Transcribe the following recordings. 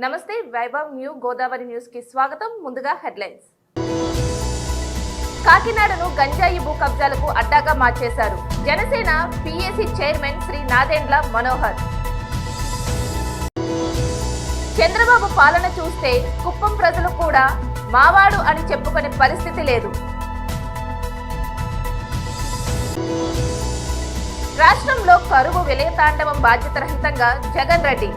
నమస్తే Vaibhav new Godavari news కి స్వాగతం. ముందుగా హెడ్లైన్స్. కాకినాడను గంజాయి భూ కబ్జాలకు అడ్డాగా మార్చేశారు జనసేన పిఏసీ చైర్మన్ శ్రీ నాదెండ్ల మనోహర్. చంద్రబాబు పాలన చూస్తే కుప్పం ప్రజలు కూడా మావాడు అని చెప్పుకునే పరిస్థితి లేదు. రాష్ట్రంలో కరువు విలయతాండవం బాధ్యతారహితంగా జగన్ రెడ్డి.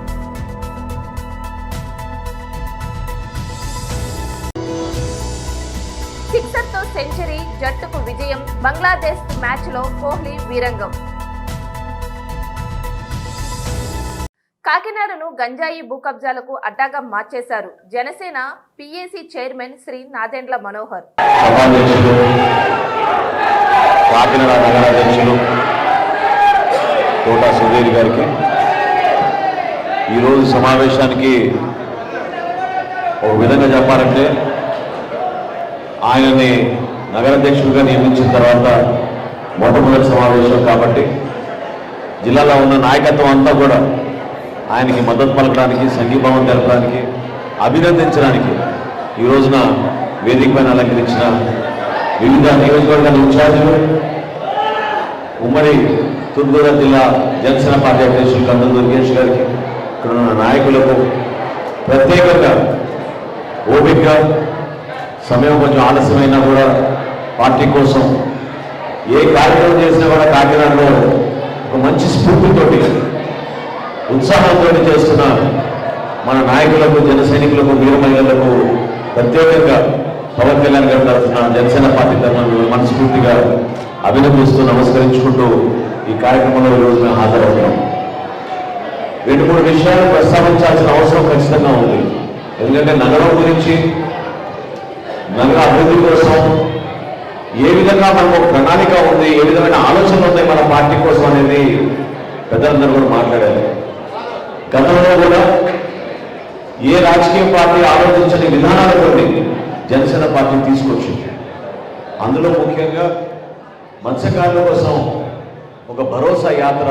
సిక్సర్తో సెంచరీ, జట్టుకు విజయం. బంగ్లాదేశ్ మ్యాచ్లో కోహ్లీ వీరంగం. కాకినాడను గంజాయి భూ కబ్జాలకు అడ్డాగా మార్చేశారు జనసేన పిఏసీ చైర్మన్ శ్రీ నాదెండ్ల మనోహర్. కాకినాడ నగరాధ్యక్షులు తోట సుధీర్ గారికి ఈరోజు సమావేశానికి ఒక విధంగా చెప్పాలంటే ఆయనని నగరాధ్యక్షుడిగా నియమించిన తర్వాత మొట్టమొదటి సమావేశం కాబట్టి జిల్లాలో ఉన్న నాయకత్వం అంతా కూడా ఆయనకి మద్దతు పలకడానికి, సంఘీభావం తెలపడానికి, అభినందించడానికి ఈ రోజున వేదిక పైన అలంకరించిన వివిధ నియోజకవర్గాల ఇన్ఛార్జీలు, ఉమ్మడి తూర్పుగోదావరి జిల్లా జనసేన పార్టీ అధ్యక్షులు కందుల దుర్గేష్ గారికి, ఇక్కడ ఉన్న నాయకులకు ప్రత్యేకంగా ఓపికగా సమయం కొంచెం ఆలస్యమైనా కూడా పార్టీ కోసం ఏ కార్యక్రమం చేసినా కూడా కాకినాడలో ఒక మంచి స్ఫూర్తితోటి, ఉత్సాహంతో చేస్తున్న మన నాయకులకు, జన సైనికులకు, వీర మహిళలకు ప్రత్యేకంగా పవన్ కళ్యాణ్ గారి తరఫున జనసేన పార్టీ తరఫున మనస్ఫూర్తిగా అభినందిస్తూ నమస్కరించుకుంటూ ఈ కార్యక్రమంలో ఈరోజు మేము హాజరవుతున్నాం. 2-3 విషయాలు ప్రస్తావించాల్సిన అవసరం ఖచ్చితంగా ఉంది. ఎందుకంటే నగరం గురించి, నగర అభివృద్ధి కోసం ఏ విధంగా మనకు ప్రణాళిక ఉంది, ఏ విధమైన ఆలోచనలు ఉన్నాయి మన పార్టీ కోసం అనేది పెద్దలందరూ కూడా మాట్లాడారు. గతంలో కూడా ఏ రాజకీయ పార్టీ ఆలోచించని విధానాలతో జనసేన పార్టీ తీసుకొచ్చింది. అందులో ముఖ్యంగా మత్స్యకారుల కోసం ఒక భరోసా యాత్ర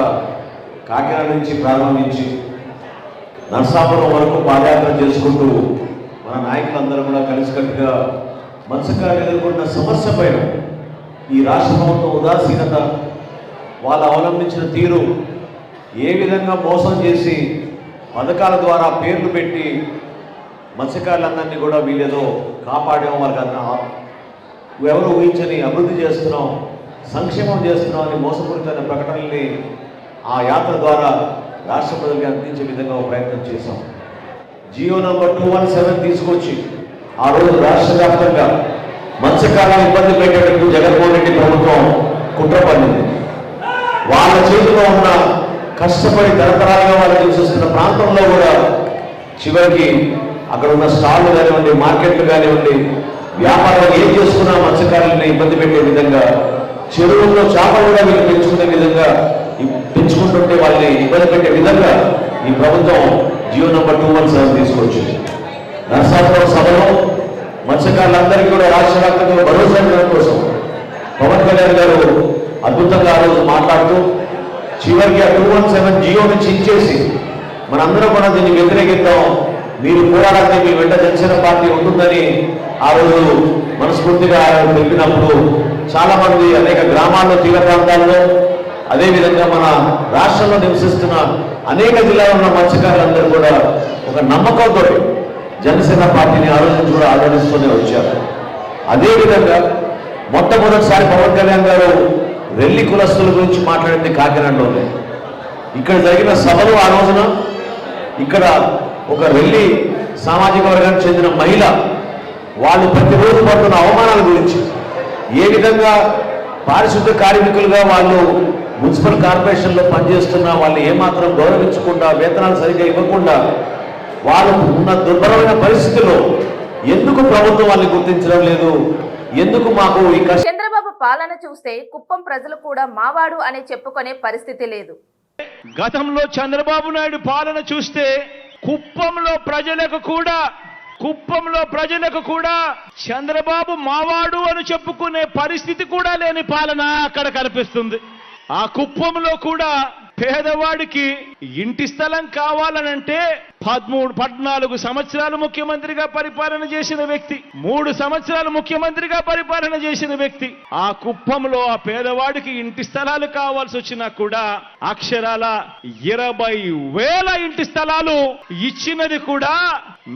కాకినాడ నుంచి ప్రారంభించి నరసాపురం వరకు పాదయాత్ర చేసుకుంటూ మన నాయకులందరూ కూడా కలిసికట్టుగా మత్స్యకారులు ఎదుర్కొన్న సమస్య పైన ఈ రాష్ట్ర ప్రభుత్వం ఉదాసీనత, వాళ్ళు అవలంబించిన తీరు, ఏ విధంగా మోసం చేసి పథకాల ద్వారా పేర్లు పెట్టి మత్స్యకారులందరినీ కూడా వీళ్ళేదో కాపాడేమో, వాళ్ళకన్నా ఎవరు ఊహించని అభివృద్ధి చేస్తున్నాం, సంక్షేమం చేస్తున్నాం అని మోసపూరితమైన ప్రకటనల్ని ఆ యాత్ర ద్వారా రాష్ట్ర ప్రజలకి అందించే విధంగా ఒక ప్రయత్నం చేశాం. జియో నంబర్ 217 తీసుకొచ్చి ఆ రోజు రాష్ట్ర వ్యాప్తంగా మత్స్యకారులను ఇబ్బంది పెట్టేటట్టు జగన్మోహన్ రెడ్డి ప్రభుత్వం కుట్ర పడింది. వాళ్ళ చేతిలో ఉన్న కష్టపడి తరతరాలుగా వాళ్ళు నివసిస్తున్న ప్రాంతంలో కూడా చివరికి అక్కడ ఉన్న స్టాళ్ళు కానివ్వండి, మార్కెట్లు కానివ్వండి, వ్యాపారం ఏం చేసుకున్నా మత్స్యకారులని ఇబ్బంది పెట్టే విధంగా, చెరువుల్లో చేపలు కూడా వీళ్ళు పెంచుకునే విధంగా, పెంచుకుంటుంటే వాళ్ళని ఇబ్బంది పెట్టే విధంగా ఈ ప్రభుత్వం జియో నంబర్ 217 తీసుకొచ్చింది. నరసాపురం సభలో మత్స్యకారులందరికీ కూడా రాష్ట్ర వ్యాప్తంగా భరోసా ఇవ్వడం కోసం పవన్ కళ్యాణ్ గారు అద్భుతంగా ఆ రోజు మాట్లాడుతూ చివరికి ఆ 217 జియోని చించేసి మనందరం కూడా దీన్ని వ్యతిరేకిద్దాం, మీరు పోరాడాలని మీ వెంట జనసేన పార్టీ ఉంటుందని ఆ రోజు మనస్ఫూర్తిగా తెలిపినప్పుడు చాలా మంది అనేక గ్రామాల్లో, తీర ప్రాంతాల్లో, అదేవిధంగా మన రాష్ట్రంలో నివసిస్తున్న అనేక జిల్లాలో ఉన్న మత్స్యకారులందరూ కూడా ఒక నమ్మకంతో జనసేన పార్టీని ఆ రోజు కూడా ఆదరిస్తూనే వచ్చారు. అదేవిధంగా మొట్టమొదటిసారి పవన్ కళ్యాణ్ గారు రెల్లి కులస్తుల గురించి మాట్లాడింది కాకినాడలోనే. ఇక్కడ జరిగిన సభలు ఆ రోజున ఇక్కడ ఒక రెల్లి సామాజిక వర్గానికి చెందిన మహిళ వాళ్ళు ప్రతిరోజు పడుతున్న అవమానాల గురించి, ఏ విధంగా పారిశుద్ధ్య కార్మికులుగా వాళ్ళు మున్సిపల్ కార్పొరేషన్లో పనిచేస్తున్నా వాళ్ళు ఏమాత్రం గౌరవించకుండా, వేతనాలు సరిగ్గా ఇవ్వకుండా, వాళ్ళు ఉన్న దుర్భరమైన పరిస్థితుల్లో ఎందుకు ప్రభుత్వం వాళ్ళని గుర్తించడం లేదు, ఎందుకు మాకు ఈ చంద్రబాబు పాలన చూస్తే కుప్పం ప్రజలు కూడా మావాడు అని చెప్పుకునే పరిస్థితి లేదు. గతంలో చంద్రబాబు నాయుడు పాలన చూస్తే కుప్పంలో ప్రజలకు కూడా చంద్రబాబు మావాడు అని చెప్పుకునే పరిస్థితి కూడా లేని పాలన అక్కడ కనిపిస్తుంది. ఆ కుప్పంలో కూడా పేదవాడికి ఇంటి స్థలం కావాలనంటే 14 సంవత్సరాలు ముఖ్యమంత్రిగా పరిపాలన చేసిన వ్యక్తి, 3 సంవత్సరాలు ముఖ్యమంత్రిగా పరిపాలన చేసిన వ్యక్తి. ఆ కుప్పంలో ఆ పేదవాడికి ఇంటి స్థలాలు కావాల్సి వచ్చినా కూడా అక్షరాల 20,000 ఇంటి స్థలాలు ఇచ్చినది కూడా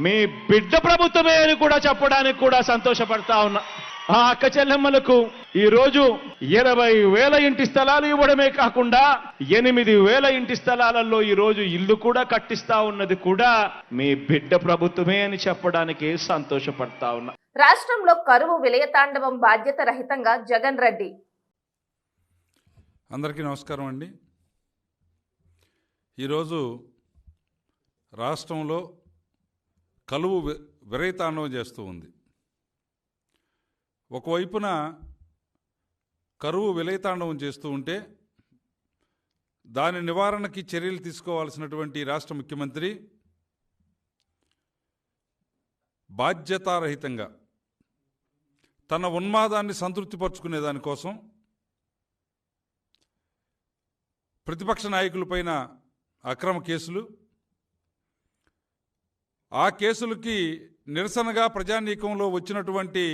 మీ బిడ్డ ప్రభుత్వమే అని కూడా చెప్పడానికి కూడా సంతోషపడతా ఉన్నా. ఆ అక్క చెల్లెమ్మలకు ఈ రోజు 20,000 ఇంటి స్థలాలు ఇవ్వడమే కాకుండా 8,000 ఇంటి స్థలాలలో ఈ రోజు ఇల్లు కూడా కట్టిస్తా ఉన్నది కూడా మీ బిడ్డ ప్రభుత్వమే అని చెప్పడానికి సంతోషపడతా ఉన్నా. రాష్ట్రంలో కరువు విలయతాండవం బాధ్యత రహితంగా జగన్ రెడ్డి. అందరికీ నమస్కారం అండి. ఈరోజు రాష్ట్రంలో కరువు విలయతాండవం చేస్తూ ఉంది. ఒకవైపున కరువు విలయతాండవం చేస్తూ ఉంటే దాని నివారణకి చర్యలు తీసుకోవాల్సినటువంటి రాష్ట్ర ముఖ్యమంత్రి బాధ్యతారహితంగా తన ఉన్మాదాన్ని సంతృప్తిపరుచుకునే దానికోసం ప్రతిపక్ష నాయకులపైన అక్రమ కేసులు, ఆ కేసులకి నిరసనగా ప్రజానీకంలో వచ్చినటువంటి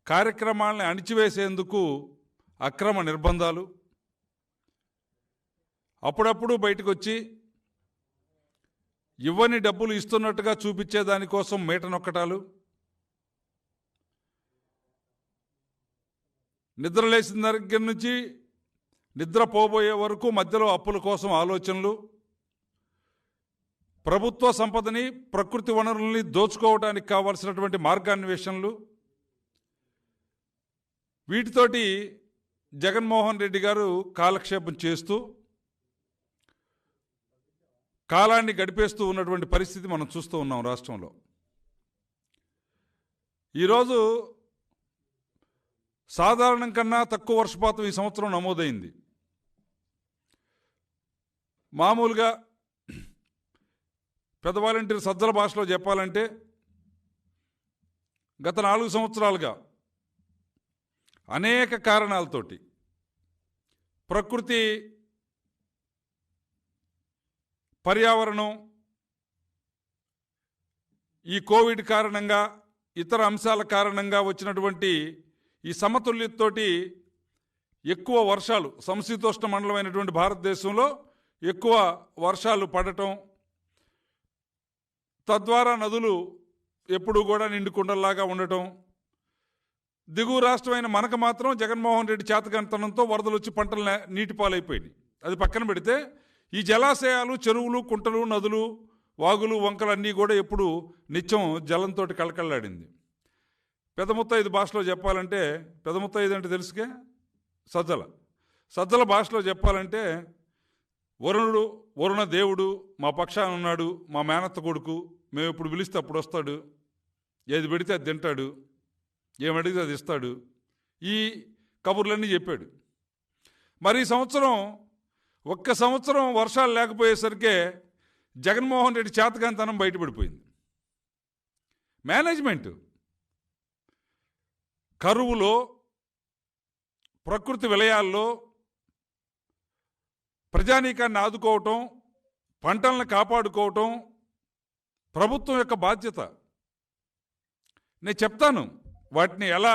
కార్యక్రమాలను అణిచివేసేందుకు అక్రమ నిర్బంధాలు, అప్పుడప్పుడు బయటకు వచ్చి ఇవ్వని డబ్బులు ఇస్తున్నట్టుగా చూపించే దానికోసం మేట నొక్కటాలు, నిద్రలేసిన దగ్గర నుంచి నిద్రపోబోయే వరకు మధ్యలో అప్పుల కోసం ఆలోచనలు, ప్రభుత్వ సంపదని ప్రకృతి వనరుల్ని దోచుకోవడానికి కావాల్సినటువంటి మార్గాన్వేషణలు, వీటితోటి జగన్మోహన్ రెడ్డి గారు కాలక్షేపం చేస్తూ కాలాన్ని గడిపేస్తూ ఉన్నటువంటి పరిస్థితి మనం చూస్తూ ఉన్నాం రాష్ట్రంలో. ఈరోజు సాధారణం కన్నా తక్కువ వర్షపాతం ఈ సంవత్సరం నమోదైంది. మామూలుగా పెద్ద వాలంటీర్ సజ్జల భాషలో చెప్పాలంటే గత 4 సంవత్సరాలుగా అనేక కారణాలతోటి ప్రకృతి, పర్యావరణం, ఈ కోవిడ్ కారణంగా, ఇతర అంశాల కారణంగా వచ్చినటువంటి ఈ సమతుల్యతతోటి ఎక్కువ వర్షాలు, సమశీతోష్ణ మండలమైనటువంటి భారతదేశంలో ఎక్కువ వర్షాలు పడటం, తద్వారా నదులు ఎప్పుడూ కూడా నిండుకుండల్లాగా ఉండటం, దిగువ రాష్ట్రమైన మనకు మాత్రం జగన్మోహన్ రెడ్డి చేతకంతనంతో వరదలు వచ్చి పంటలు నీటిపాలైపోయినాయి. అది పక్కన పెడితే ఈ జలాశయాలు, చెరువులు, కుంటలు, నదులు, వాగులు, వంకలు అన్నీ కూడా ఎప్పుడు నిత్యం జలంతో కళకళలాడింది. పెద్ద ముత్తైదు భాషలో చెప్పాలంటే, పెద్ద ముత్తైదు అంటే తెలుసుకే, సజ్జల భాషలో చెప్పాలంటే వరుణ దేవుడు మా పక్షాన ఉన్నాడు, మా మేనత్త కొడుకు, మేము ఎప్పుడు పిలిస్తే అప్పుడు వస్తాడు, ఏది పెడితే అది తింటాడు, ఏమడిగితే అది ఇస్తాడు, ఈ కబుర్లన్నీ చెప్పాడు. మరి ఈ సంవత్సరం ఒక్క సంవత్సరం వర్షాలు లేకపోయేసరికే జగన్మోహన్ రెడ్డి చేతకాంతనం బయటపడిపోయింది. మేనేజ్మెంట్ కరువులో, ప్రకృతి విలయాల్లో ప్రజానీకాన్ని ఆదుకోవటం, పంటలను కాపాడుకోవటం ప్రభుత్వం యొక్క బాధ్యత. నేను చెప్తాను వాటిని ఎలా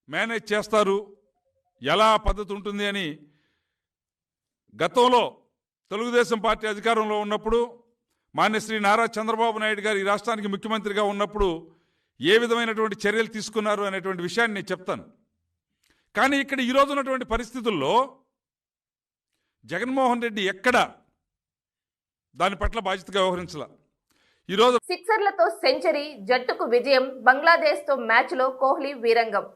మేనేజ్ చేస్తారు, ఎలా పద్ధతి ఉంటుంది అని. గతంలో తెలుగుదేశం పార్టీ అధికారంలో ఉన్నప్పుడు మాన్యశ్రీ నారా చంద్రబాబు నాయుడు గారు ఈ రాష్ట్రానికి ముఖ్యమంత్రిగా ఉన్నప్పుడు ఏ విధమైనటువంటి చర్యలు తీసుకున్నారు అనేటువంటి విషయాన్ని నేను చెప్తాను. కానీ ఇక్కడ ఈరోజు ఉన్నటువంటి పరిస్థితుల్లో జగన్మోహన్ రెడ్డి ఎక్కడ దాని పట్ల బాధ్యతగా వ్యవహరించాల. ఈరోజు సిక్సర్లతో సెంచరీ, జట్టుకు విజయం, బంగ్లాదేశ్తో మ్యాచ్లో కోహ్లీ వీరంగం.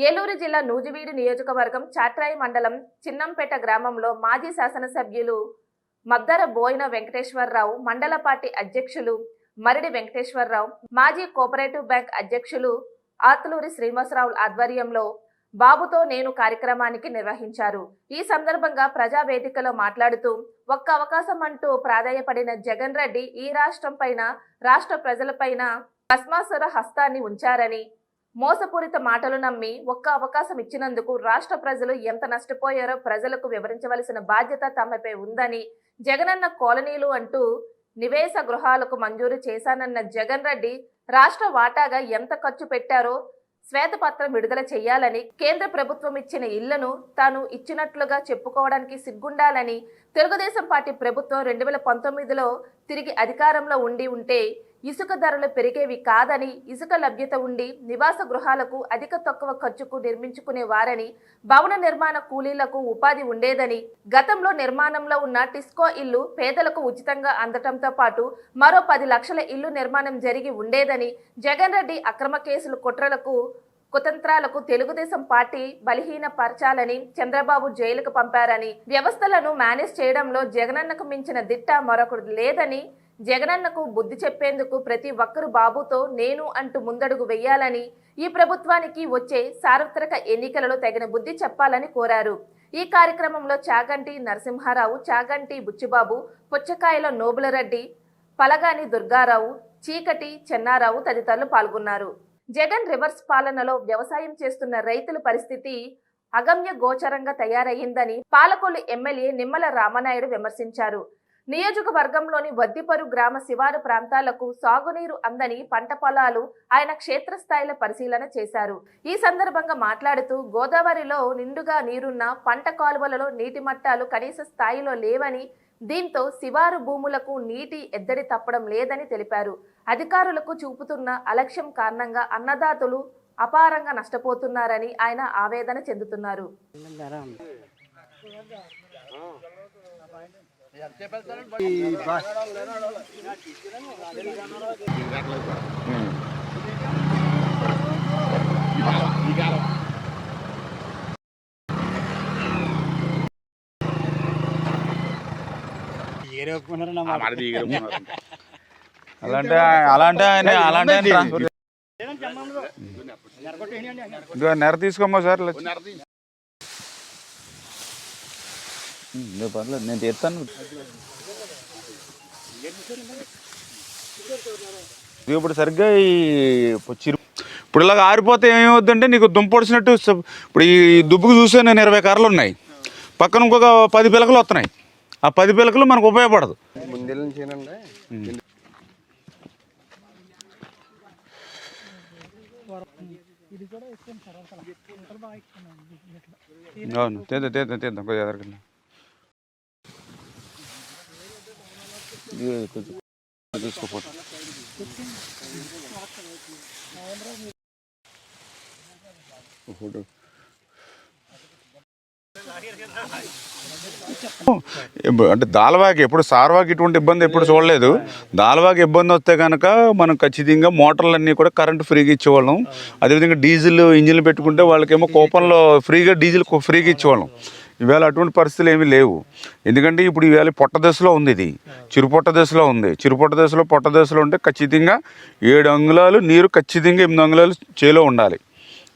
ఏలూరు జిల్లా నూజివీడు నియోజకవర్గం చాట్రాయి మండలం చిన్నంపేట గ్రామంలో మాజీ శాసనసభ్యులు మద్దర బోయిన వెంకటేశ్వరరావు, మండల పార్టీ అధ్యక్షులు మరిడి వెంకటేశ్వరరావు, మాజీ కోఆపరేటివ్ బ్యాంక్ అధ్యక్షులు ఆత్లూరి శ్రీనివాసరావు ఆధ్వర్యంలో బాబుతో నేను కార్యక్రమానికి నిర్వహించారు. ఈ సందర్భంగా ప్రజావేదికలో మాట్లాడుతూ ఒక్క అవకాశం అంటూ ప్రాధాయపడిన జగన్ రెడ్డి ఈ రాష్ట్రం పైన, రాష్ట్ర ప్రజలపైన భస్మాసుర హస్తాన్ని ఉంచారని, మోసపూరిత మాటలు నమ్మి ఒక్క అవకాశం ఇచ్చినందుకు రాష్ట్ర ప్రజలు ఎంత నష్టపోయారో ప్రజలకు వివరించవలసిన బాధ్యత తమపై ఉందని, జగనన్న కాలనీలు అంటూ నివేశ గృహాలకు మంజూరు చేశానన్న జగన్ రెడ్డి రాష్ట్ర వాటాగా ఎంత ఖర్చు పెట్టారో శ్వేతపత్రం విడుదల చేయాలని, కేంద్ర ప్రభుత్వం ఇచ్చిన ఇళ్లను తాను ఇచ్చినట్లుగా చెప్పుకోవడానికి సిగ్గుండాలని, తెలుగుదేశం పార్టీ ప్రభుత్వం 2019లో తిరిగి అధికారంలో ఉంటే ఇసుక ధరలు పెరిగేవి కాదని, ఇసుక లభ్యత ఉండి నివాస గృహాలకు అధిక తక్కువ ఖర్చుకు నిర్మించుకునేవారని, భవన నిర్మాణ కూలీలకు ఉపాధి ఉండేదని, గతంలో నిర్మాణంలో ఉన్న టిస్కో ఇల్లు పేదలకు ఉచితంగా అందటంతో పాటు మరో 10 లక్షల ఇల్లు నిర్మాణం జరిగి ఉండేదని, జగన్ రెడ్డి అక్రమ కేసులు కుతంత్రాలకు తెలుగుదేశం పార్టీ బలహీనపరచాలని చంద్రబాబు జైలుకు పంపారని, వ్యవస్థలను మేనేజ్ చేయడంలో జగనన్నకు మించిన దిట్ట మరొకరు లేదని, జగనన్నకు బుద్ధి చెప్పేందుకు ప్రతి ఒక్కరు బాబుతో నేను అంటూ ముందడుగు వెయ్యాలని, ఈ ప్రభుత్వానికి వచ్చే సార్వత్రిక ఎన్నికలలో తగిన బుద్ధి చెప్పాలని కోరారు. ఈ కార్యక్రమంలో చాగంటి నరసింహారావు, చాగంటి బుచ్చిబాబు, పుచ్చకాయల నోబులరెడ్డి, పలగాని దుర్గారావు, చీకటి చెన్నారావు తదితరులు పాల్గొన్నారు. జగన్ రివర్స్ పాలనలో వ్యవసాయం చేస్తున్న రైతుల పరిస్థితి అగమ్య గోచరంగా తయారయ్యిందని పాలకొల్లు ఎమ్మెల్యే నిమ్మల రామనాయుడు విమర్శించారు. నియోజకవర్గంలోని వద్దిపరు గ్రామ శివారు ప్రాంతాలకు సాగునీరు అందని పంట పొలాలు ఆయన క్షేత్రస్థాయిలో పరిశీలన చేశారు. ఈ సందర్భంగా మాట్లాడుతూ గోదావరిలో నిండుగా నీరున్న పంట కాలువలలో నీటి మట్టాలు కనీస స్థాయిలో లేవని, దీంతో శివారు భూములకు నీటి ఎద్దడి తప్పడం లేదని తెలిపారు. అధికారులకు చూపుతున్న అలక్ష్యం కారణంగా అన్నదాతలు అపారంగా నష్టపోతున్నారని ఆయన ఆవేదన చెందుతున్నారు. నెర తీసుకోమ్మా సార్, పర్లేదు నేను తీస్తాను. ఇప్పుడు సరిగ్గా ఇప్పుడు ఇలాగ ఆరిపోతే ఏమవుద్దంటే నీకు దుంపొడిచినట్టు. ఇప్పుడు ఈ దుబ్బుకు చూస్తే నేను 20 కర్రలు ఉన్నాయి, పక్కన ఇంకొక 10 పిలకలు వస్తున్నాయి. ఆ 10 పిలకలు మనకు ఉపయోగపడదు. అవును, తీద్దాం కొద్దిగా ఎదరకండి. తీసుకోపోతే ఫోటో అంటే దాల్వాకి ఎప్పుడు సార్వాకి ఇటువంటి ఇబ్బంది ఎప్పుడు చూడలేదు. దాల్వాకి ఇబ్బంది వస్తే కనుక మనం ఖచ్చితంగా మోటార్లన్నీ కూడా కరెంటు ఫ్రీగా ఇచ్చేవాళ్ళం. అదేవిధంగా డీజిల్ ఇంజిన్లు పెట్టుకుంటే వాళ్ళకేమో కూపన్లో ఫ్రీగా డీజిల్ ఫ్రీగా ఇచ్చేవాళ్ళం. ఈవేళ అటువంటి పరిస్థితులు ఏమీ లేవు. ఎందుకంటే ఇప్పుడు ఈవేళ పొట్ట దశలో ఉంది, ఇది చిరుపొట్ట దశలో ఉంది. చిరుపొట్ట దశలో పొట్ట దశలో ఉంటే ఖచ్చితంగా 7 అంగుళాలు నీరు ఖచ్చితంగా 8 అంగుళాలు చేలో ఉండాలి.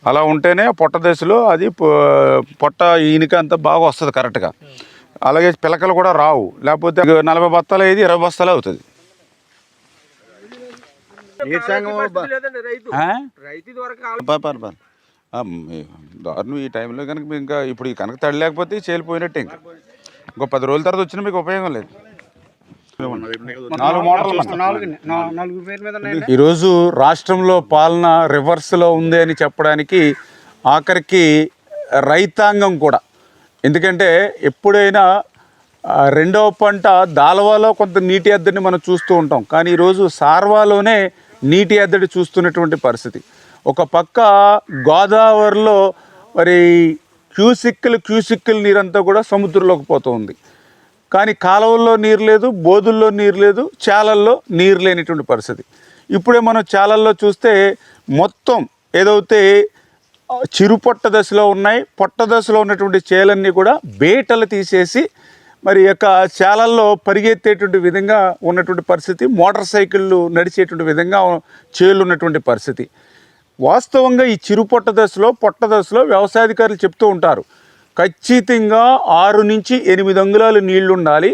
అలా ఉంటేనే పొట్ట దశలో అది పొట్ట ఈనిక అంతా బాగా వస్తుంది కరెక్ట్గా. అలాగే పిలకలు కూడా రావు, లేకపోతే 40 బస్తాలు అయ్యేది 20 బస్తాలు అవుతుంది. దారుణం ఈ టైంలో కనుక ఇంకా ఇప్పుడు కనుక తడి లేకపోతే చేలిపోయినట్టే. ఇంకో 10 రోజుల తర్వాత వచ్చినా మీకు ఉపయోగం లేదు. ఈరోజు రాష్ట్రంలో పాలన రివర్స్లో ఉంది అని చెప్పడానికి ఆఖరికి రైతాంగం కూడా. ఎందుకంటే ఎప్పుడైనా రెండవ పంట దాల్వాలో కొంత నీటి ఎద్దడిని మనం చూస్తూ ఉంటాం, కానీ ఈరోజు సార్వాలోనే నీటి ఎద్దడి చూస్తున్నటువంటి పరిస్థితి. ఒక పక్క గోదావరిలో మరి క్యూసిక్కులు నీరంతా కూడా సముద్రంలోకి పోతుంది, కానీ కాలువల్లో నీరు లేదు, బోధుల్లో నీరు లేదు, చాలల్లో నీరు లేనిటువంటి పరిస్థితి. ఇప్పుడే మనం చాలల్లో చూస్తే మొత్తం ఏదైతే చిరు పొట్ట దశలో ఉన్నాయి. పొట్ట దశలో ఉన్నటువంటి చేలన్నీ కూడా బేటలు తీసేసి మరి యొక్క చేలల్లో పరిగెత్తేటువంటి విధంగా ఉన్నటువంటి పరిస్థితి, మోటార్ సైకిళ్ళు నడిచేటువంటి విధంగా చేలు ఉన్నటువంటి పరిస్థితి. వాస్తవంగా ఈ చిరు పొట్ట దశలో వ్యవసాయాధికారులు చెప్తూ ఉంటారు, ఖచ్చితంగా 6 నుంచి 8 అంగుళాలు నీళ్లు ఉండాలి,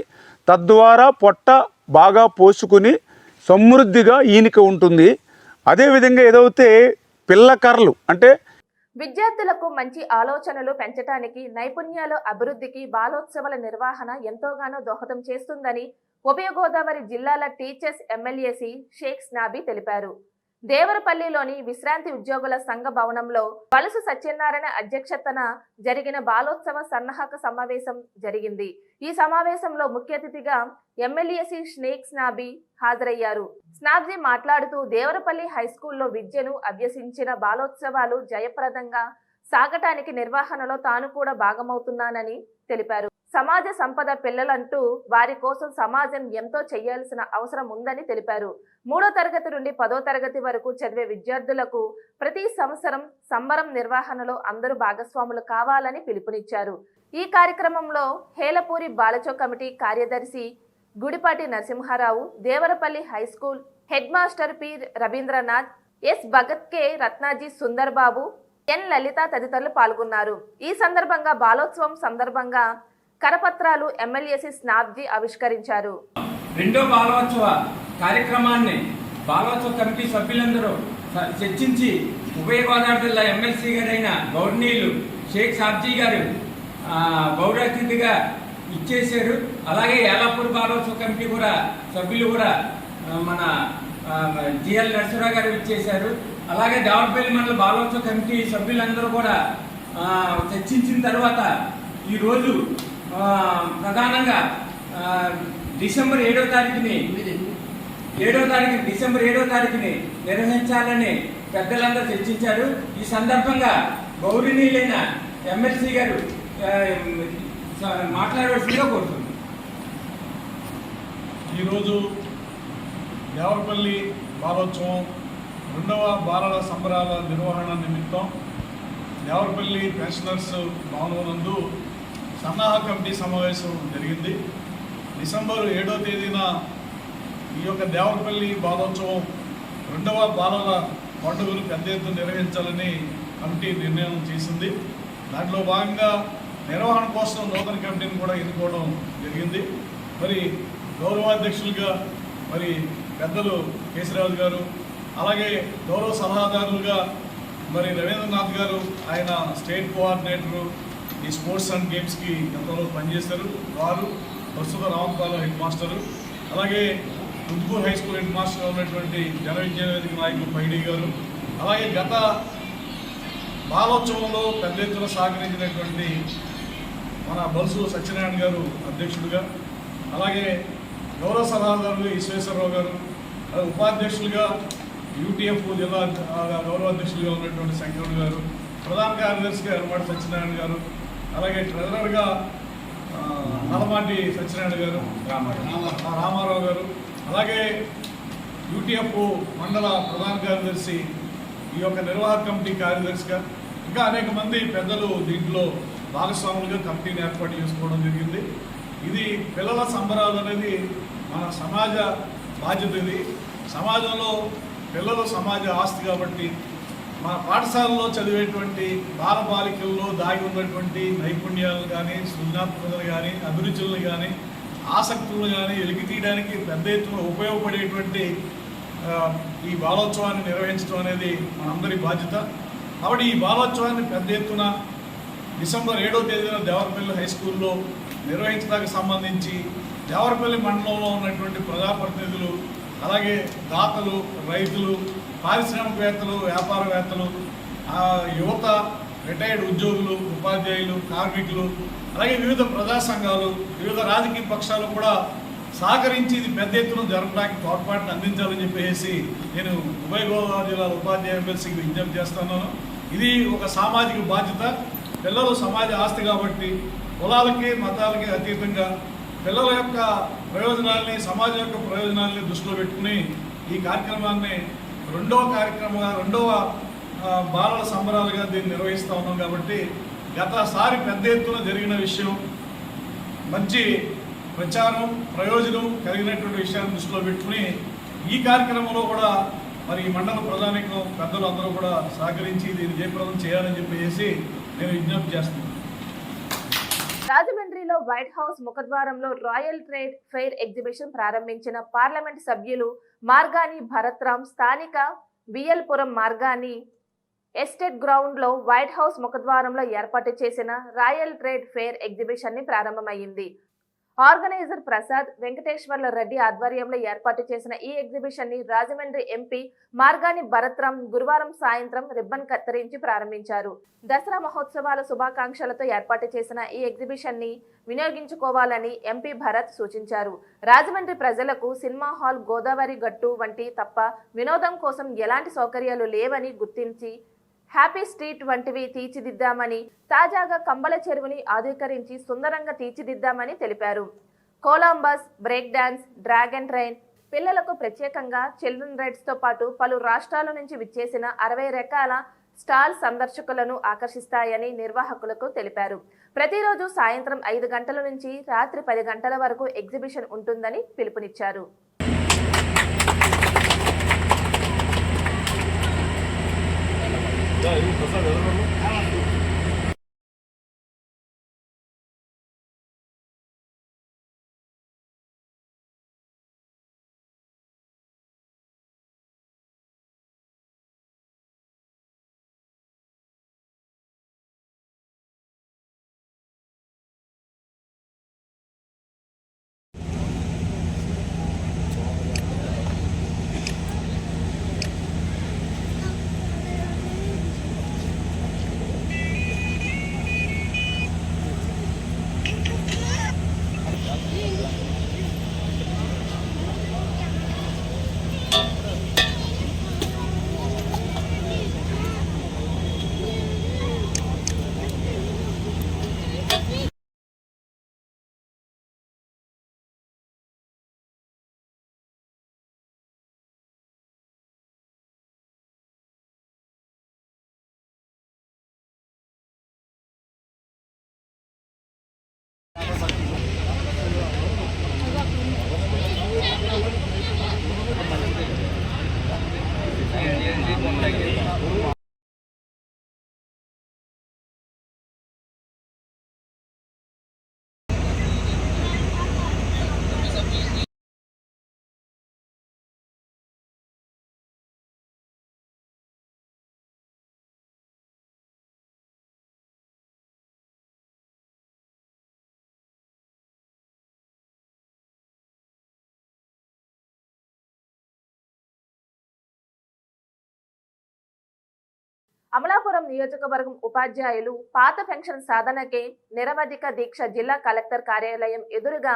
తద్వారా పొట్ట బాగా పోసుకుని సమృద్ధిగా ఈనిక ఉంటుంది. అదేవిధంగా ఏదైతే పిల్లకర్రలు అంటే విద్యార్థులకు మంచి ఆలోచనలు పెంచడానికి, నైపుణ్యాల అభివృద్ధికి బాలోత్సవాల నిర్వహణ ఎంతోగానో దోహదం చేస్తుందని ఉభయ గోదావరి జిల్లాల టీచర్స్ ఎమ్మెల్యేసి షేక్ స్నాబీ తెలిపారు. దేవరపల్లిలోని విశ్రాంతి ఉద్యోగుల సంఘ భవనంలో వలస సత్యనారాయణ అధ్యక్షతన జరిగిన బాలోత్సవ సన్నాహక సమావేశం జరిగింది. ఈ సమావేశంలో ముఖ్య అతిథిగా ఎమ్మెల్యేసి షేక్ స్నాబీ హాజరయ్యారు. స్నాబ్జీ మాట్లాడుతూ దేవరపల్లి హైస్కూల్లో విద్యను అభ్యసించిన బాలోత్సవాలు జయప్రదంగా సాగటానికి నిర్వహణలో తాను కూడా భాగమవుతున్నానని తెలిపారు. సమాజ సంపద పిల్లలంటూ వారి కోసం సమాజం ఎంతో చేయాల్సిన అవసరం ఉందని తెలిపారు. 3వ తరగతి నుండి 10వ తరగతి వరకు చదివే విద్యార్థులకు ప్రతి సంవత్సరం సంబరం నిర్వహణలో అందరూ భాగస్వాములు కావాలని పిలుపునిచ్చారు. ఈ కార్యక్రమంలో హేలపూరి బాలచో కమిటీ కార్యదర్శి Gudipati Narasimharao, Devarapalli high school head master P Ravindranath, S Bhagat K Ratnaji, Sundar Babu, N Lalitha తదితరులు పాల్గొన్నారు. ఈ సందర్భంగా బాలోత్సవం సందర్భంగా కరపత్రాలు ఎమ్మెల్యేసి స్నాబ్జీ ఆవిష్కరించారు. రెండో బాలోత్సవ కార్యక్రమాన్ని బాలోత్సవ కమిటీ సభ్యులందరూ చర్చించి ఉభయ గోదావరి జిల్లా ఎమ్మెల్సీ గారైన గౌర్నీయులు షేక్ సాబ్జీ గారు గౌరవ అతిథిగా ఇచ్చేశారు. అలాగే యాలాపూర్ బాలోత్సవ కమిటీ కూడా సభ్యులు కూడా మన జిఎల్ నరసరావు గారు ఇచ్చేశారు. అలాగే దేవరపల్లి మండల బాలోత్సవ కమిటీ సభ్యులందరూ కూడా చర్చించిన తర్వాత ఈరోజు ప్రధానంగా డిసెంబర్ 7వ తారీఖుని నిర్వహించాలని పెద్దలందరూ చర్చించారు. ఈ సందర్భంగా గౌరవనీయులైన ఎమ్మెల్సీ గారు మాట్లాడవలసిందిగా కోరుతున్నాను. ఈరోజు దేవరపల్లి బాలోత్సవం 2వ బాలల సంబరాల నిర్వహణ నిమిత్తం దేవరపల్లి పెన్షనర్స్ భవనం నందు సన్నాహ కమిటీ సమావేశం జరిగింది. డిసెంబర్ 7వ తేదీన ఈ యొక్క దేవరపల్లి బాలోత్సవం 2వ బాలల పండుగను పెద్ద ఎత్తున నిర్వహించాలని కమిటీ నిర్ణయం చేసింది. దాంట్లో భాగంగా నిర్వహణ కోసం నూతన కమిటీని కూడా ఎన్నుకోవడం జరిగింది. మరి గౌరవాధ్యక్షులుగా మరి పెద్దలు కేసీరావు గారు, అలాగే గౌరవ సలహాదారులుగా మరి రవీంద్రనాథ్ గారు, ఆయన స్టేట్ కోఆర్డినేటరు ఈ స్పోర్ట్స్ అండ్ గేమ్స్కి ఎంతలో పనిచేశారు. వారు ప్రస్తుత రామపాలెం హెడ్ మాస్టరు, అలాగే తుందుకూరు హై స్కూల్ హెడ్ మాస్టర్గా ఉన్నటువంటి జన విద్యావేదిక నాయకులు పైడి గారు, అలాగే గత బాలోత్సవంలో పెద్ద ఎత్తున సహకరించినటువంటి మన బల్సు సత్యనారాయణ గారు అధ్యక్షుడిగా, అలాగే గౌరవ సలహాదారులు ఈశ్వేశ్వరరావు గారు, అలాగే ఉపాధ్యక్షులుగా యూటీఎఫ్ జిల్లా గౌరవ అధ్యక్షులుగా ఉన్నటువంటి శంకరుడు గారు, ప్రధాన కార్యదర్శిగా ఎర్రమాటి సత్యనారాయణ గారు, అలాగే ట్రెజరర్గా నలమాటి సత్యనారాయణ గారు, రామారావు గారు, అలాగే యూటీఎఫ్ మండల ప్రధాన కార్యదర్శి, ఈ యొక్క నిర్వాహక కమిటీ కార్యదర్శిగా ఇంకా అనేక మంది పెద్దలు దీంట్లో భాగస్వాములుగా కమిటీని ఏర్పాటు చేసుకోవడం జరిగింది. ఇది పిల్లల సంబరాలు అనేది మన సమాజ బాధ్యత. ఇది సమాజంలో పిల్లలు సమాజ ఆస్తి కాబట్టి మన పాఠశాలలో చదివేటువంటి బాలబాలికల్లో దాగి ఉన్నటువంటి నైపుణ్యాలను కానీ, సృజనాత్మకతలు కానీ, అభిరుచులను కానీ, ఆసక్తులను కానీ వెలికి తీయడానికి పెద్ద ఎత్తున ఉపయోగపడేటువంటి ఈ బాలోత్సవాన్ని నిర్వహించడం అనేది మనందరి బాధ్యత. కాబట్టి ఈ బాలోత్సవాన్ని పెద్ద ఎత్తున డిసెంబర్ 7వ తేదీన దేవరపల్లి హై స్కూల్లో నిర్వహించడానికి సంబంధించి దేవరపల్లి మండలంలో ఉన్నటువంటి ప్రజాప్రతినిధులు, అలాగే దాతలు, రైతులు, పారిశ్రామికవేత్తలు, వ్యాపారవేత్తలు, యువత, రిటైర్డ్ ఉద్యోగులు, ఉపాధ్యాయులు, కార్మికులు, అలాగే వివిధ ప్రజా సంఘాలు, వివిధ రాజకీయ పక్షాలు కూడా సహకరించి ఇది పెద్ద ఎత్తున జరపడానికి తోడ్పాటును అందించాలని చెప్పేసి నేను ఉభయ గోదావరి జిల్లాల ఉపాధ్యాయ ఎమ్మెల్సీకి విజ్ఞప్తి చేస్తున్నాను. ఇది ఒక సామాజిక బాధ్యత. పిల్లలు సమాజ ఆస్తి కాబట్టి కులాలకి మతాలకి అతీతంగా పిల్లల యొక్క ప్రయోజనాల్ని, సమాజం యొక్క ప్రయోజనాల్ని దృష్టిలో పెట్టుకుని ఈ కార్యక్రమాన్ని రెండవ బాలల సంబరాలుగా దీన్ని నిర్వహిస్తూ ఉన్నాం. కాబట్టి గతసారి పెద్ద ఎత్తున జరిగిన విషయం, మంచి ప్రచారం, ప్రయోజనం కలిగినటువంటి విషయాన్ని దృష్టిలో పెట్టుకుని ఈ కార్యక్రమంలో కూడా మరి ఈ మండల ప్రజానీకం పెద్దలు అందరూ కూడా సహకరించి దీన్ని జయప్రదం చేయాలని చెప్పేసి నేను విజ్ఞప్తి చేస్తున్నాను. రాజమండ్రిలో వైట్ హౌస్ ముఖద్వారంలో రాయల్ ట్రేడ్ ఫెయిర్ ఎగ్జిబిషన్ ప్రారంభించిన పార్లమెంట్ సభ్యులు మార్గాని భరత్రామ్ స్థానిక బిఎల్పురం మార్గాని ఎస్టేట్ గ్రౌండ్ లో వైట్ హౌస్ ముఖద్వారంలో ఏర్పాటు చేసిన రాయల్ ట్రేడ్ ఫెయిర్ ఎగ్జిబిషన్ ని ప్రారంభమైంది. ఆర్గనైజర్ ప్రసాద్ వెంకటేశ్వర్ల రెడ్డి ఆధ్వర్యంలో ఏర్పాటు చేసిన ఈ ఎగ్జిబిషన్ ని రాజమండ్రి ఎంపీ మార్గాని భరత్రామ్ గురువారం సాయంత్రం రిబ్బన్ కత్తిరించి ప్రారంభించారు. దసరా మహోత్సవాల శుభాకాంక్షలతో ఏర్పాటు చేసిన ఈ ఎగ్జిబిషన్ ని వినియోగించుకోవాలని ఎంపీ భరత్ సూచించారు. రాజమండ్రి ప్రజలకు సినిమా హాల్, గోదావరి గట్టు వంటి తప్ప వినోదం కోసం ఎలాంటి సౌకర్యాలు లేవని గుర్తించి హ్యాపీ స్ట్రీట్ వంటివి తీర్చిదిద్దామని, తాజాగా కంబల చెరువుని ఆధునీకరించి సుందరంగా తీర్చిదిద్దామని తెలిపారు. Columbus, break dance, dragon train, పిల్లలకు ప్రత్యేకంగా చిల్డ్రన్ రైడ్స్ తో పాటు పలు రాష్ట్రాల నుంచి విచ్చేసిన 60 రకాల స్టాల్ సందర్శకులను ఆకర్షిస్తాయని నిర్వాహకులకు తెలిపారు. ప్రతిరోజు సాయంత్రం 5 గంటల నుంచి రాత్రి 10 గంటల వరకు ఎగ్జిబిషన్ ఉంటుందని పిలుపునిచ్చారు. అమలాపురం నియోజకవర్గం ఉపాధ్యాయులు పాత పెన్షన్ సాధనకే నిరవధిక దీక్ష జిల్లా కలెక్టర్ కార్యాలయం ఎదురుగా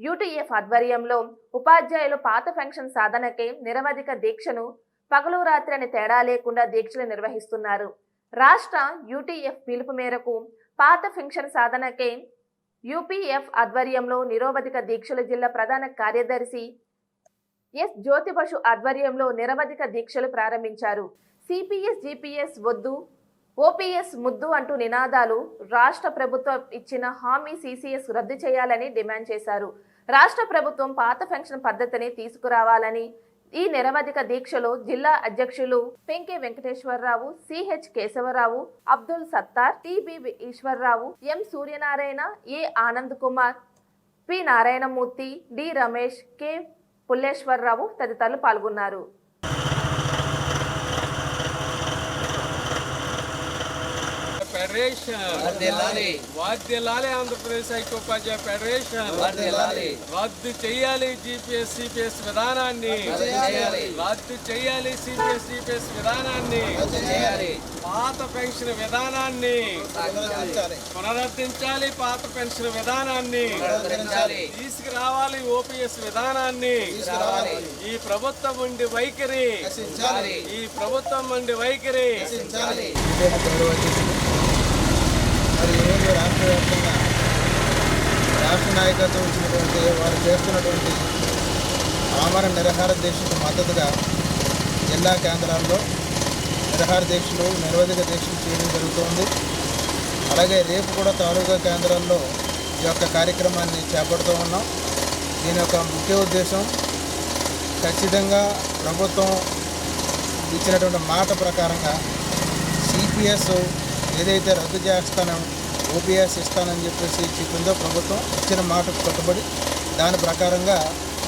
యూటీఎఫ్ ఆధ్వర్యంలో ఉపాధ్యాయులు పాత పెన్షన్ సాధనకే నిరవధిక దీక్షను పగలు రాత్రి అని తేడా లేకుండా దీక్షలు నిర్వహిస్తున్నారు. రాష్ట్ర యూటీఎఫ్ పిలుపు మేరకు పాత పెన్షన్ సాధనకే యూపీఎఫ్ ఆధ్వర్యంలో నిరవధిక దీక్షలు జిల్లా ప్రధాన కార్యదర్శి ఎస్ జ్యోతిబసు ఆధ్వర్యంలో నిరవధిక దీక్షలు ప్రారంభించారు. సిపిఎస్ జిపిఎస్ వద్దు, ఓపీఎస్ ముద్దు అంటూ నినాదాలు, రాష్ట్ర ప్రభుత్వం ఇచ్చిన హామీ సిసిఎస్ రద్దు చేయాలని డిమాండ్ చేశారు. రాష్ట్ర ప్రభుత్వం పాత పెన్షన్ పద్ధతిని తీసుకురావాలని ఈ నిరవధిక దీక్షలో జిల్లా అధ్యక్షులు Penke Venkateswararao, CH Kesavarao, Abdul Sattar, TB Eswararao, M Suryanarayana, A Anand Kumar, P Narayanamurthy, D Ramesh, K Pulleswararao తదితరులు పాల్గొన్నారు. ఆంధ్రప్రదేశ్ ఐక్యోపాధ్యాయ ఫెడరేషన్ రద్దు చేయాలి జిపిఎస్ సిపిఎస్ విధానాన్ని, రద్దు చేయాలి సిపిఎస్ సిపిఎస్ విధానాన్ని, పాత పెన్షన్ విధానాన్ని పునరుద్ధరించాలి, పాత పెన్షన్ విధానాన్ని తీసుకురావాలి, ఓపీఎస్ విధానాన్ని. ఈ ప్రభుత్వం ఉండి వైఖరి, ఈ ప్రభుత్వం ఉండి వైఖరి. మరి ఈరోజు రాష్ట్ర వ్యాప్తంగా రాష్ట్ర నాయకత్వం ఇచ్చినటువంటి వారు చేస్తున్నటువంటి ఆమరణ నిరాహార దీక్షకు మద్దతుగా జిల్లా కేంద్రాల్లో నిరాహార దీక్షలు నిరవధిక దీక్షలు చేయడం జరుగుతుంది. అలాగే రేపు కూడా తాలూకా కేంద్రాల్లో ఈ యొక్క కార్యక్రమాన్ని చేపడుతూ ఉన్నాం. దీని యొక్క ముఖ్య ఉద్దేశం ఖచ్చితంగా ప్రభుత్వం ఇచ్చినటువంటి మాట ప్రకారంగా సిపిఎస్ ఏదైతే రద్దు చేస్తానో ఓపీఎస్ ఇస్తానని చెప్పేసి చెప్పిందో ప్రభుత్వం ఇచ్చిన మాటకు కట్టుబడి దాని ప్రకారంగా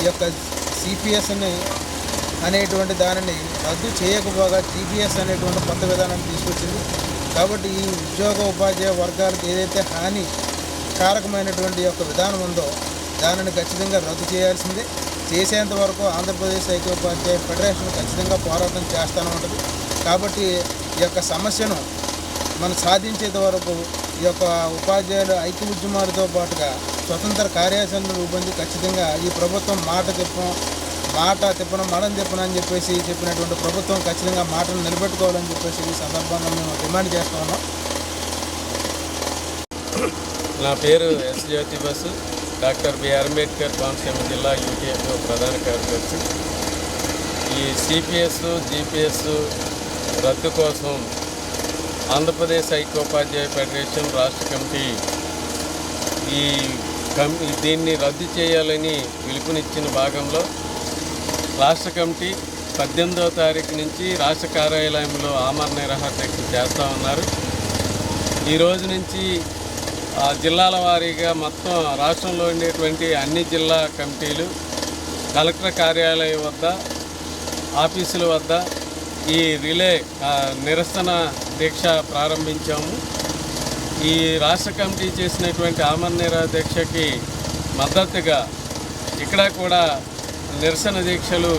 ఈ యొక్క సిపిఎస్ని అనేటువంటి దానిని రద్దు చేయకపోగా జీపీఎస్ అనేటువంటి కొత్త విధానాన్ని తీసుకొచ్చింది. కాబట్టి ఈ ఉద్యోగ ఉపాధ్యాయ వర్గాలకు ఏదైతే హాని కారకమైనటువంటి యొక్క విధానం ఉందో దానిని ఖచ్చితంగా రద్దు చేయాల్సిందే. చేసేంత వరకు ఆంధ్రప్రదేశ్ ఐక్యోపాధ్యాయ ఫెడరేషన్ ఖచ్చితంగా పోరాటం చేస్తూనే ఉంటుంది. కాబట్టి ఈ యొక్క సమస్యను మనం సాధించేంత వరకు ఈ యొక్క ఉపాధ్యాయుల ఐక్య ఉద్యమాలతో పాటుగా స్వతంత్ర కార్యాచరణ రూపొంది ఖచ్చితంగా ఈ ప్రభుత్వం మాట తిప్పడం మడం తిప్పడం అని చెప్పేసి చెప్పినటువంటి ప్రభుత్వం ఖచ్చితంగా మాటను నిలబెట్టుకోవాలని చెప్పేసి ఈ సందర్భంగా మేము డిమాండ్ చేస్తూ ఉన్నాం. నా పేరు S Jyoti Basu, doctor BR Ambedkar Konaseema జిల్లా యూటీఎఫ్ ప్రధాన కార్యదర్శి. ఈ సిపిఎస్ జీపీఎస్ రద్దు కోసం ఆంధ్రప్రదేశ్ ఐక్యోపాధ్యాయ ఫెడరేషన్ రాష్ట్ర కమిటీ దీన్ని రద్దు చేయాలని పిలుపునిచ్చిన భాగంలో రాష్ట్ర కమిటీ 18వ తారీఖు నుంచి రాష్ట్ర కార్యాలయంలో ఆమరణ నిరాహార దీక్ష చేస్తూ ఉన్నారు. ఈ రోజు నుంచి జిల్లాల వారీగా మొత్తం రాష్ట్రంలో ఉండేటువంటి అన్ని జిల్లా కమిటీలు కలెక్టర్ కార్యాలయం వద్ద ఆఫీసుల వద్ద ఈ రిలే నిరసన దీక్ష ప్రారంభించాము. ఈ రాష్ట్ర కమిటీ చేసినటువంటి ఆమరణ నిరాహార దీక్షకి మద్దతుగా ఇక్కడ కూడా నిరసన దీక్షలు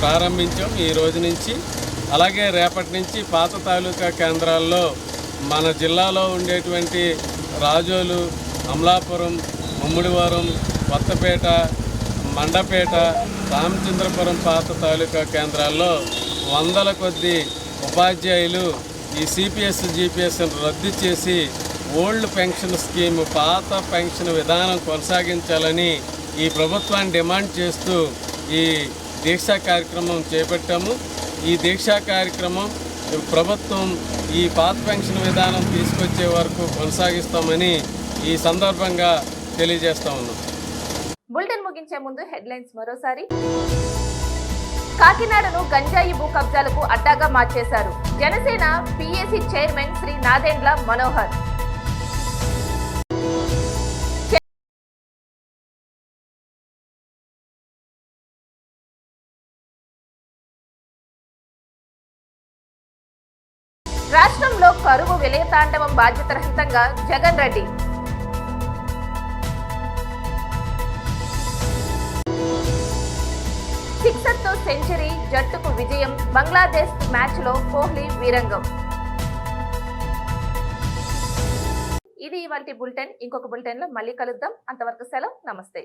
ప్రారంభించాం ఈ రోజు నుంచి. అలాగే రేపటి నుంచి పాత తాలూకా కేంద్రాల్లో మన జిల్లాలో ఉండేటువంటి రాజోలు, అమలాపురం, ముమ్మిడివరం, కొత్తపేట, మండపేట, రామచంద్రపురం పాత తాలూకా కేంద్రాల్లో వందల కొద్ది ఉపాధ్యాయులు ఈ సిపిఎస్ జీపీఎస్ రద్దు చేసి ఓల్డ్ పెన్షన్ స్కీమ్ పాత పెన్షన్ విధానం కొనసాగించాలని ఈ ప్రభుత్వాన్ని డిమాండ్ చేస్తూ ఈ దీక్షా కార్యక్రమం చేపట్టాము. ఈ దీక్షా కార్యక్రమం ప్రభుత్వం ఈ పాత పెన్షన్ విధానం తీసుకొచ్చే వరకు కొనసాగిస్తామని ఈ సందర్భంగా తెలియజేస్తా ఉన్నాం. బులెటిన్ ముగించే ముందు హెడ్లైన్స్ మరోసారి. కాకినాడను గంజాయి భూ కబ్జాలకు అడ్డాగా మార్చేశారు జనసేన పిఏసీ చైర్మన్ శ్రీ నాదెండ్ల మనోహర్. రాష్ట్రంలో కరువు విలయతాండవం బాధ్యతారహితంగా జగన్ రెడ్డి. సిక్సర్తో సెంచరీ, జట్టుకు విజయం. బంగ్లాదేశ్ మ్యాచ్లో కోహ్లీ వీరంగం. ఇది ఇవాల్టి బులెటిన్. ఇంకొక బులెటిన్లో మళ్ళీ కలుద్దాం. అంతవరకు సెలవు. నమస్తే.